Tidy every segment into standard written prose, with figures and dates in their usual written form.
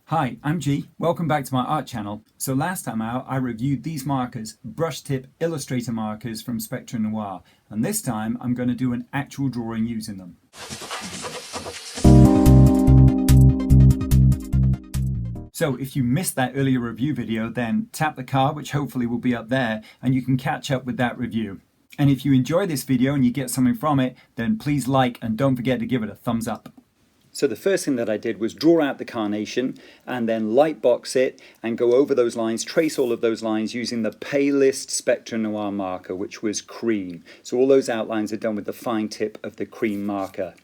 Hi, I'm G. Welcome back to my art channel. So last time out I reviewed these markers, brush tip Illustrator markers from Spectrum Noir, and this time I'm going to do an actual drawing using them. So if you missed that earlier review video, then tap the card, which hopefully will be up there, and you can catch up with that review. And if you enjoy this video and you get something from it, then please like and don't forget to give it a thumbs up. So the first thing that I did was draw out the Carnation and then light box it and go over those lines, trace all of those lines using the palest Spectrum Noir marker, which was cream. So all those outlines are done with the fine tip of the cream marker.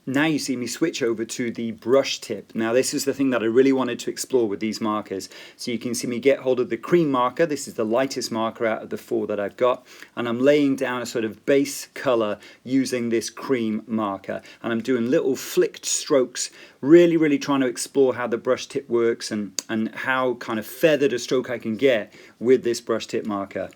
Now you see me switch over to the brush tip. Now this is the thing that I really wanted to explore with these markers. So you can see me get hold of the cream marker. This is the lightest marker out of the four that I've got. And I'm laying down a sort of base color using this cream marker. And I'm doing little flicked strokes, really trying to explore how the brush tip works and how kind of feathered a stroke I can get with this brush tip marker.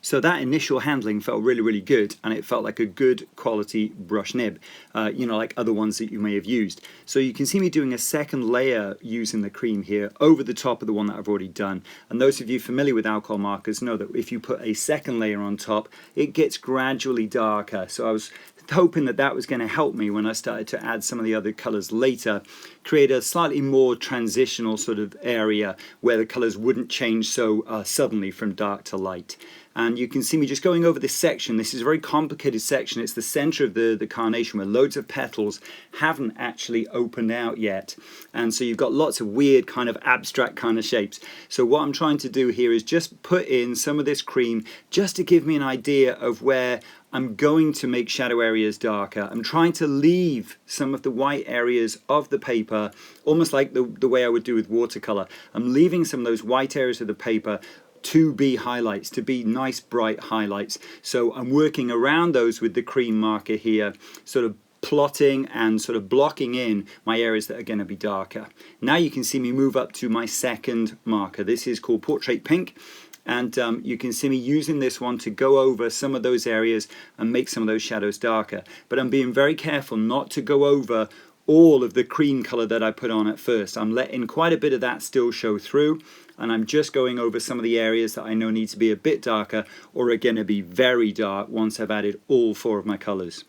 So that initial handling felt really good, and it felt like a good quality brush nib, like other ones that you may have used. So you can see me doing a second layer using the cream here over the top of the one that I've already done. And those of you familiar with alcohol markers know that if you put a second layer on top, it gets gradually darker. So I was hoping that that was going to help me when I started to add some of the other colors later, create a slightly more transitional sort of area where the colors wouldn't change so suddenly from dark to light. And you can see me just going over this section. This is a very complicated section. It's the center of the Carnation where loads of petals haven't actually opened out yet. And so you've got lots of weird kind of abstract kind of shapes. So what I'm trying to do here is just put in some of this cream just to give me an idea of where I'm going to make shadow areas darker. I'm trying to leave some of the white areas of the paper, almost like the way I would do with watercolor. I'm leaving some of those white areas of the paper to be highlights, to be nice bright highlights. So I'm working around those with the cream marker here, sort of plotting and sort of blocking in my areas that are going to be darker. Now you can see me move up to my second marker. This is called Portrait Pink. And you can see me using this one to go over some of those areas and make some of those shadows darker. But I'm being very careful not to go over all of the cream color that I put on at first. I'm letting quite a bit of that still show through, and I'm just going over some of the areas that I know need to be a bit darker or are going to be very dark once I've added all four of my colors.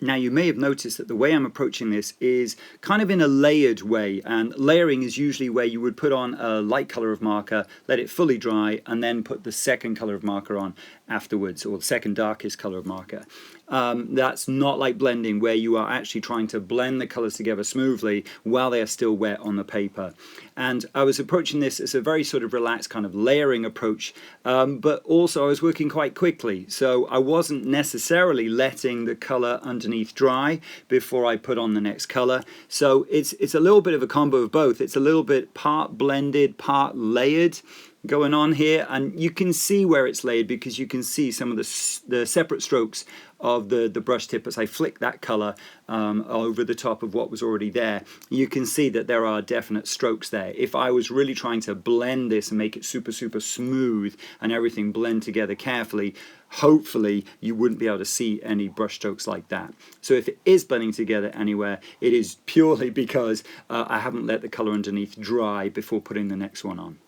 Now you may have noticed that the way I'm approaching this is kind of in a layered way, and layering is usually where you would put on a light color of marker, let it fully dry, and then put the second color of marker on afterwards, or the second darkest color of marker. That's not like blending, where you are actually trying to blend the colors together smoothly while they are still wet on the paper. And I was approaching this as a very sort of relaxed kind of layering approach, but also I was working quite quickly, so I wasn't necessarily letting the color underneath dry before I put on the next color. So it's a little bit of a combo of both. It's a little bit part blended, part layered going on here, and you can see where it's layered because you can see some of the separate strokes of the brush tip as I flick that color over the top of what was already there. You can see that there are definite strokes there. If I was really trying to blend this and make it super smooth and everything blend together carefully, hopefully you wouldn't be able to see any brush strokes like that. So if it is blending together anywhere, it is purely because I haven't let the color underneath dry before putting the next one on.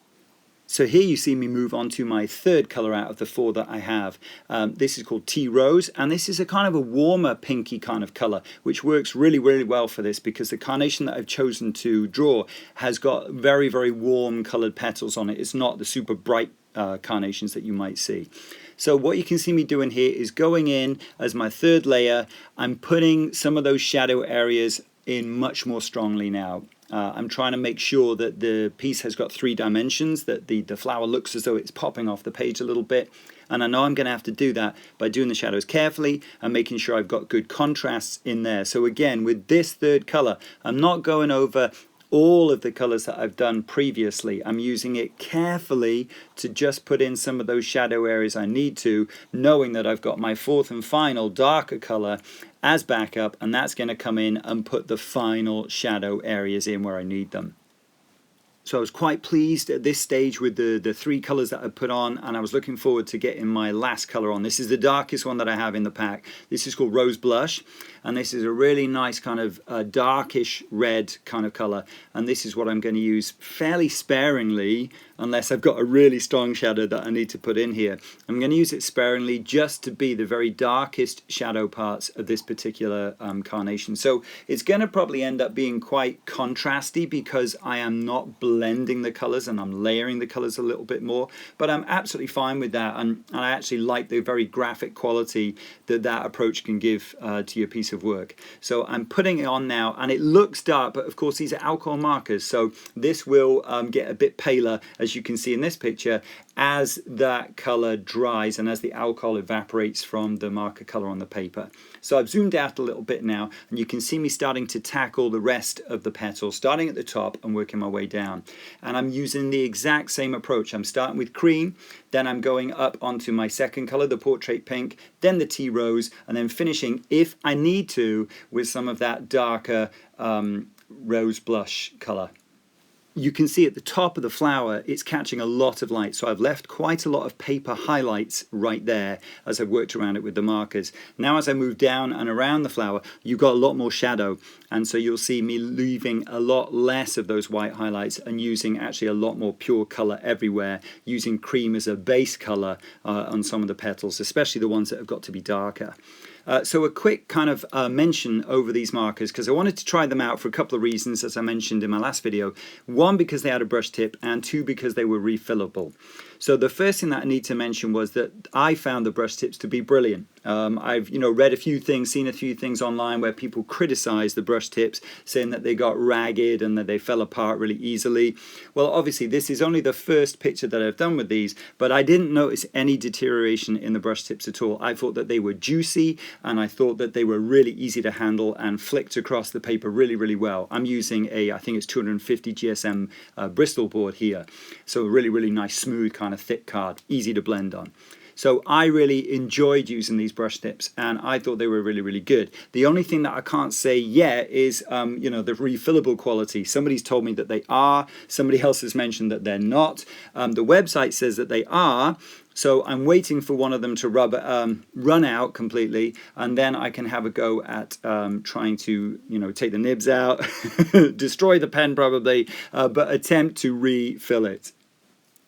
So here you see me move on to my third color out of the four that I have. This is called Tea Rose, and this is a kind of a warmer pinky kind of color, which works really well for this because the Carnation that I've chosen to draw has got very warm colored petals on it. It's not the super bright Carnations that you might see. So what you can see me doing here is going in as my third layer. I'm putting some of those shadow areas in much more strongly now. I'm trying to make sure that the piece has got 3 dimensions, that the flower looks as though it's popping off the page a little bit. And I know I'm going to have to do that by doing the shadows carefully and making sure I've got good contrasts in there. So again, with this third color, I'm not going over all of the colors that I've done previously. I'm using it carefully to just put in some of those shadow areas I need to, knowing that I've got my fourth and final darker color as backup, and that's going to come in and put the final shadow areas in where I need them. So I was quite pleased at this stage with the three colors that I put on, and I was looking forward to getting my last color on. This is the darkest one that I have in the pack. This is called Rose Blush, and this is a really nice kind of darkish red kind of color, and this is what I'm going to use fairly sparingly unless I've got a really strong shadow that I need to put in here. I'm going to use it sparingly just to be the very darkest shadow parts of this particular carnation. So it's going to probably end up being quite contrasty because I am not blending the colors and I'm layering the colors a little bit more, but I'm absolutely fine with that, and I actually like the very graphic quality that that approach can give to your piece of work. So I'm putting it on now, and it looks dark, but of course these are alcohol markers, so this will get a bit paler, as you can see in this picture, as that color dries and as the alcohol evaporates from the marker color on the paper. So I've zoomed out a little bit now, and you can see me starting to tackle the rest of the petal, starting at the top and working my way down. And I'm using the exact same approach. I'm starting with cream, then I'm going up onto my second color, the portrait pink, then the tea rose, and then finishing, if I need to, with some of that darker rose blush color. You can see at the top of the flower it's catching a lot of light, so I've left quite a lot of paper highlights right there as I've worked around it with the markers. Now as I move down and around the flower, you've got a lot more shadow, and so you'll see me leaving a lot less of those white highlights and using actually a lot more pure color everywhere, using cream as a base color on some of the petals, especially the ones that have got to be darker. So a quick kind of mention over these markers, because I wanted to try them out for a couple of reasons, as I mentioned in my last video. One, because they had a brush tip, and two, because they were refillable. So the first thing that I need to mention was that I found the brush tips to be brilliant. I've read a few things, seen a few things online where people criticize the brush tips, saying that they got ragged and that they fell apart really easily. Well, obviously this is only the first picture that I've done with these, but I didn't notice any deterioration in the brush tips at all. I thought that they were juicy, and I thought that they were really easy to handle and flicked across the paper really, really well. I'm using I think it's 250 GSM Bristol board here, so a really, really nice smooth kind of thick card, easy to blend on. So I really enjoyed using these brush tips, and I thought they were really, really good. The only thing that I can't say yet is, the refillable quality. Somebody's told me that they are. Somebody else has mentioned that they're not. The website says that they are. So I'm waiting for one of them to run out completely, and then I can have a go at trying to, take the nibs out, destroy the pen probably, but attempt to refill it.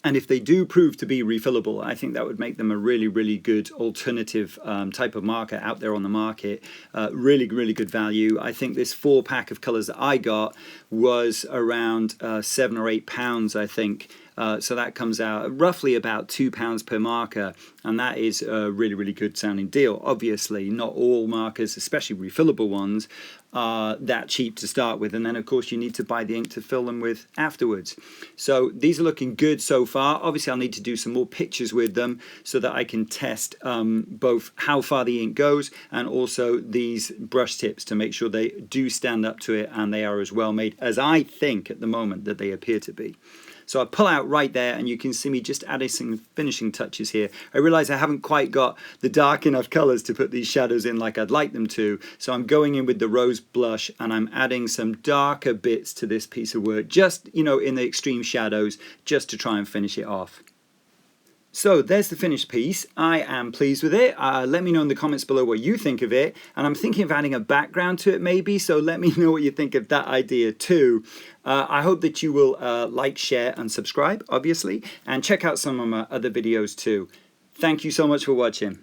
And if they do prove to be refillable, I think that would make them a really, really good alternative type of marker out there on the market. Really, really good value. I think this 4-pack of colours that I got was around £7 or £8, I think. So that comes out roughly about £2 per marker, and that is a really, really good sounding deal. Obviously, not all markers, especially refillable ones, are that cheap to start with, and then of course you need to buy the ink to fill them with afterwards. So these are looking good so far. Obviously I'll need to do some more pictures with them so that I can test both how far the ink goes and also these brush tips to make sure they do stand up to it and they are as well made as I think at the moment that they appear to be. So I pull out right there, and you can see me just adding some finishing touches here. I realize I haven't quite got the dark enough colors to put these shadows in like I'd like them to, so I'm going in with the rose blush and I'm adding some darker bits to this piece of work, just in the extreme shadows, just to try and finish it off. So there's the finished piece. I am pleased with it. Let me know in the comments below what you think of it, and I'm thinking of adding a background to it maybe, so let me know what you think of that idea too. I hope that you will like, share and subscribe, obviously, and check out some of my other videos too. Thank you so much for watching.